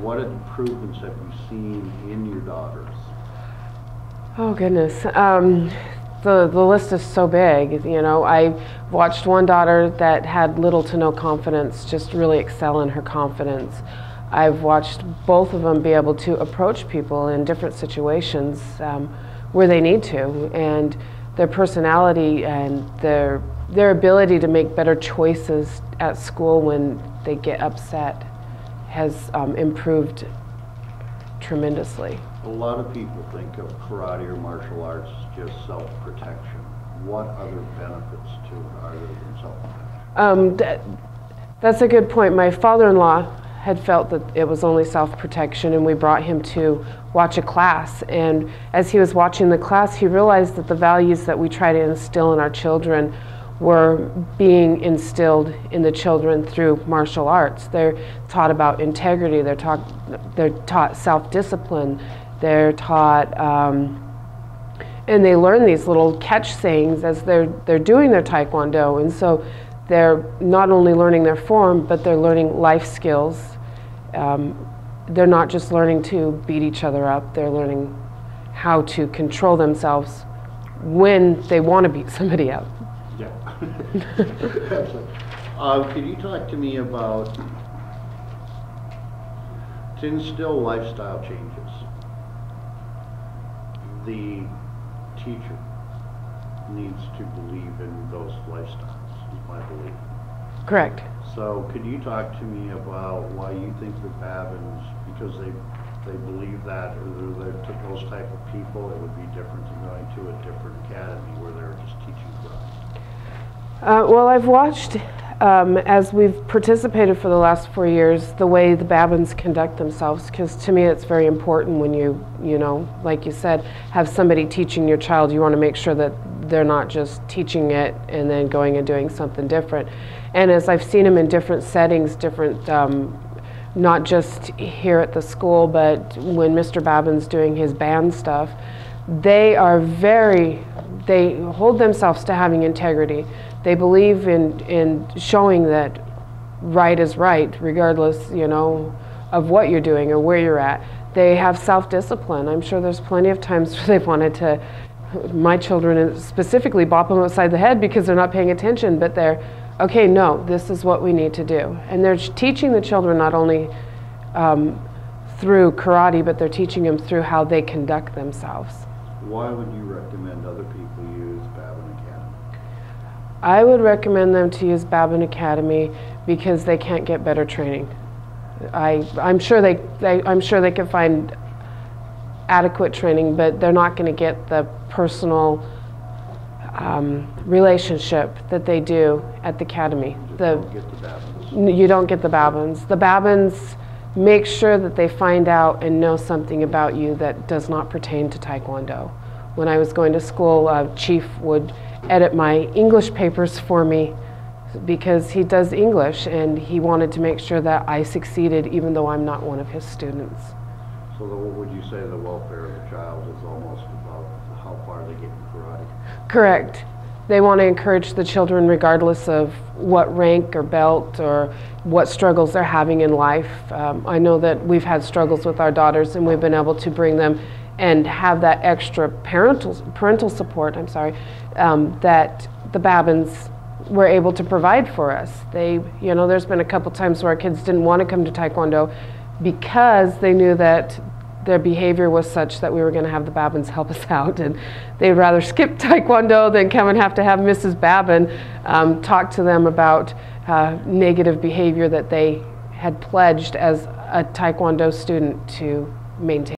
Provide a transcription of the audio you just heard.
What improvements have you seen in your daughters? Oh goodness, the list is so big. You know, I watched one daughter that had little to no confidence just really excel in her confidence. I've watched both of them be able to approach people in different situations where they need to, and their personality and their ability to make better choices at school when they get upset has improved tremendously. A lot of people think of karate or martial arts as just self-protection. What other benefits to it are there than self-protection? That's a good point. My father-in-law had felt that it was only self-protection, and we brought him to watch a class. And as he was watching the class, he realized that the values that we try to instill in our children were being instilled in the children through martial arts. They're taught about integrity, they're taught self-discipline, they're taught, and they learn these little catch sayings as they're doing their Taekwondo. And so they're not only learning their form, but they're learning life skills. They're not just learning to beat each other up, they're learning how to control themselves when they want to beat somebody up. Yeah. Could you talk to me about, to instill lifestyle changes, the teacher needs to believe in those lifestyles, is my belief. Correct. So could you talk to me about why you think the Babins, because they believe that, or they're those type of people, it would be different than going to a different academy where they're just teaching karate? Well, I've watched, as we've participated for the last 4 years, the way the Babins conduct themselves, because to me it's very important when you know, like you said, have somebody teaching your child. You want to make sure that they're not just teaching it and then going and doing something different. And as I've seen them in different settings, different, not just here at the school, but when Mr. Babin's doing his band stuff, they hold themselves to having integrity. They believe in showing that right is right, regardless, you know, of what you're doing or where you're at. They have self-discipline. I'm sure there's plenty of times where they've wanted to, my children specifically, bop them upside the head because they're not paying attention, but they're, okay, no, this is what we need to do. And they're teaching the children not only through karate, but they're teaching them through how they conduct themselves. Why would you recommend other people use Babin Academy? I would recommend them to use Babin Academy because they can't get better training. I'm sure they can find adequate training, but they're not going to get the personal relationship that they do at the academy. You don't get the Babins. You don't get the Babins. The Babins make sure that they find out and know something about you that does not pertain to Taekwondo. When I was going to school, Chief would edit my English papers for me because he does English, and he wanted to make sure that I succeeded even though I'm not one of his students. So what would you say the welfare of the child is almost about how far they get in karate? Correct. They want to encourage the children regardless of what rank or belt or what struggles they're having in life. I know that we've had struggles with our daughters, and we've been able to bring them and have that extra parental support, that the Babins were able to provide for us. You know, there's been a couple times where our kids didn't want to come to Taekwondo because they knew that their behavior was such that we were going to have the Babins help us out, and they'd rather skip Taekwondo than come and have to have Mrs. Babin talk to them about negative behavior that they had pledged as a Taekwondo student to maintain.